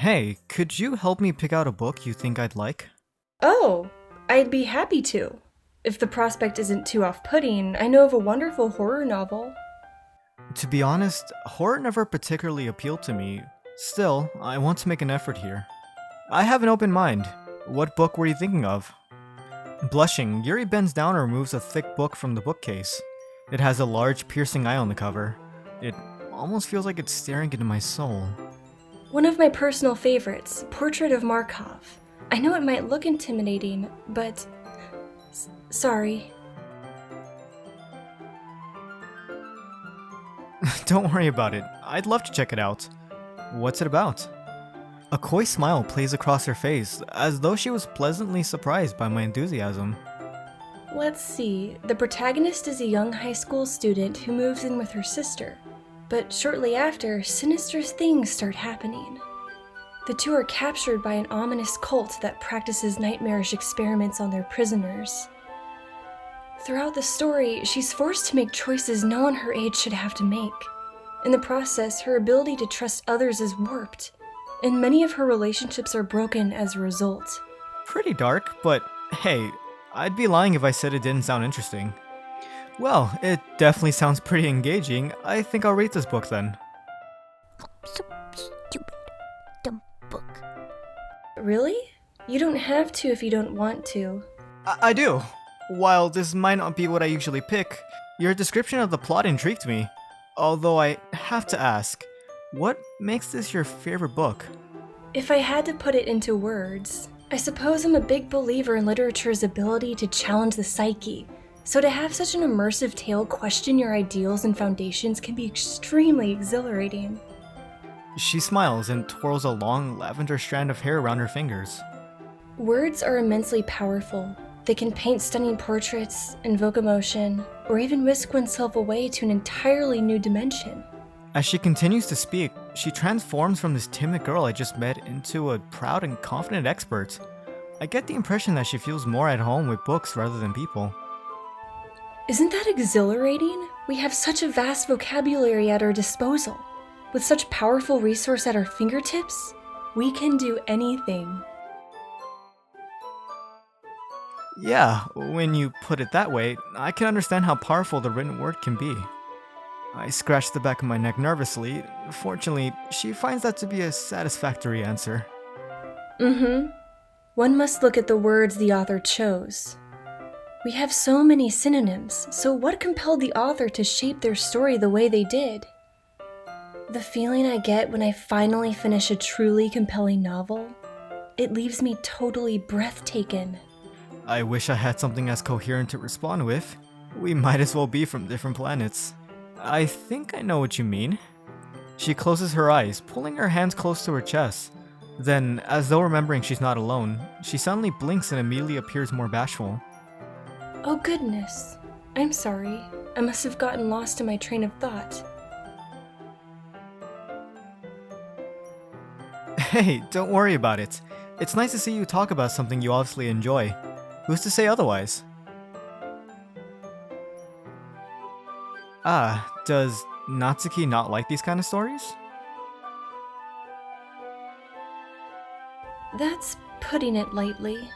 Hey, could you help me pick out a book you think I'd like? Oh, I'd be happy to. If the prospect isn't too off-putting, I know of a wonderful horror novel. To be honest, horror never particularly appealed to me. Still, I want to make an effort here. I have an open mind. What book were you thinking of? Blushing, Yuri bends down and removes a thick book from the bookcase. It has a large, piercing eye on the cover. It almost feels like it's staring into my soul. One of my personal favorites, Portrait of Markov. I know it might look intimidating, but... sorry. Don't worry about it. I'd love to check it out. What's it about? A coy smile plays across her face, as though she was pleasantly surprised by my enthusiasm. Let's see. The protagonist is a young high school student who moves in with her sister. But shortly after, sinister things start happening. The two are captured by an ominous cult that practices nightmarish experiments on their prisoners. Throughout the story, she's forced to make choices no one her age should have to make. In the process, her ability to trust others is warped, and many of her relationships are broken as a result. Pretty dark, but hey, I'd be lying if I said it didn't sound interesting. Well, it definitely sounds pretty engaging. I think I'll read this book then. So stupid. Dumb book. Really? You don't have to if you don't want to. I do. While this might not be what I usually pick, your description of the plot intrigued me. Although I have to ask, what makes this your favorite book? If I had to put it into words, I suppose I'm a big believer in literature's ability to challenge the psyche. So to have such an immersive tale question your ideals and foundations can be extremely exhilarating. She smiles and twirls a long lavender strand of hair around her fingers. Words are immensely powerful. They can paint stunning portraits, invoke emotion, or even whisk oneself away to an entirely new dimension. As she continues to speak, she transforms from this timid girl I just met into a proud and confident expert. I get the impression that she feels more at home with books rather than people. Isn't that exhilarating? We have such a vast vocabulary at our disposal. With such powerful resource at our fingertips, we can do anything. Yeah, when you put it that way, I can understand how powerful the written word can be. I scratch the back of my neck nervously. Fortunately, she finds that to be a satisfactory answer. One must look at the words the author chose. We have so many synonyms, so what compelled the author to shape their story the way they did? The feeling I get when I finally finish a truly compelling novel, it leaves me totally breathtaken. I wish I had something as coherent to respond with. We might as well be from different planets. I think I know what you mean. She closes her eyes, pulling her hands close to her chest. Then, as though remembering she's not alone, she suddenly blinks and immediately appears more bashful. Oh goodness, I'm sorry. I must have gotten lost in my train of thought. Hey, don't worry about it. It's nice to see you talk about something you obviously enjoy. Who's to say otherwise? Does Natsuki not like these kind of stories? That's putting it lightly.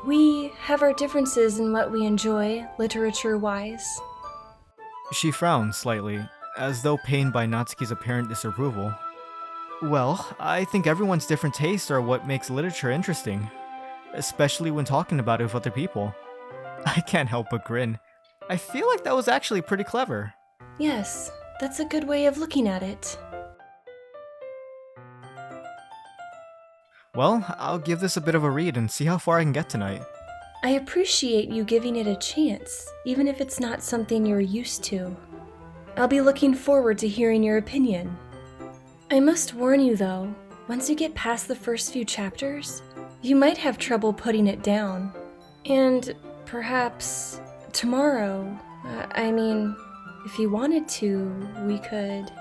We have our differences in what we enjoy, literature-wise. She frowns slightly, as though pained by Natsuki's apparent disapproval. Well, I think everyone's different tastes are what makes literature interesting, especially when talking about it with other people. I can't help but grin. I feel like that was actually pretty clever. Yes, that's a good way of looking at it. Well, I'll give this a bit of a read and see how far I can get tonight. I appreciate you giving it a chance, even if it's not something you're used to. I'll be looking forward to hearing your opinion. I must warn you though, once you get past the first few chapters, you might have trouble putting it down. And perhaps tomorrow, if you wanted to, we could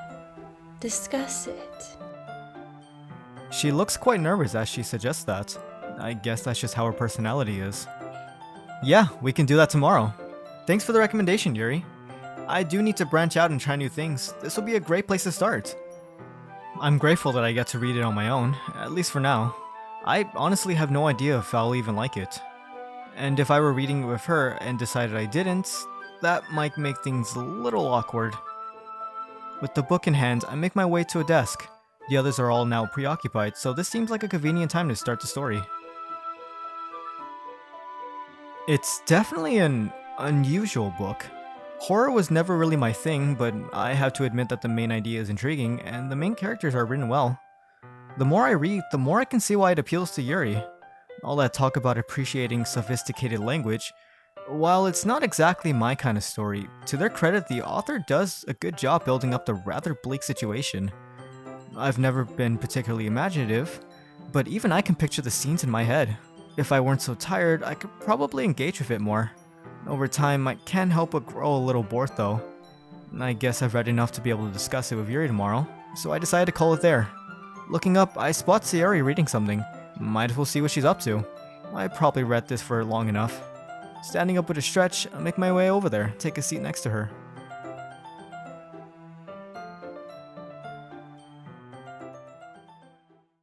discuss it. She looks quite nervous as she suggests that. I guess that's just how her personality is. Yeah, we can do that tomorrow. Thanks for the recommendation, Yuri. I do need to branch out and try new things. This will be a great place to start. I'm grateful that I get to read it on my own, at least for now. I honestly have no idea if I'll even like it. And if I were reading it with her and decided I didn't, that might make things a little awkward. With the book in hand, I make my way to a desk. The others are all now preoccupied, so this seems like a convenient time to start the story. It's definitely an unusual book. Horror was never really my thing, but I have to admit that the main idea is intriguing, and the main characters are written well. The more I read, the more I can see why it appeals to Yuri. All that talk about appreciating sophisticated language, while it's not exactly my kind of story, to their credit, the author does a good job building up the rather bleak situation. I've never been particularly imaginative, but even I can picture the scenes in my head. If I weren't so tired, I could probably engage with it more. Over time, I can't help but grow a little bored though. I guess I've read enough to be able to discuss it with Yuri tomorrow, so I decided to call it there. Looking up, I spot Sayori reading something. Might as well see what she's up to. I probably read this for long enough. Standing up with a stretch, I make my way over there, take a seat next to her.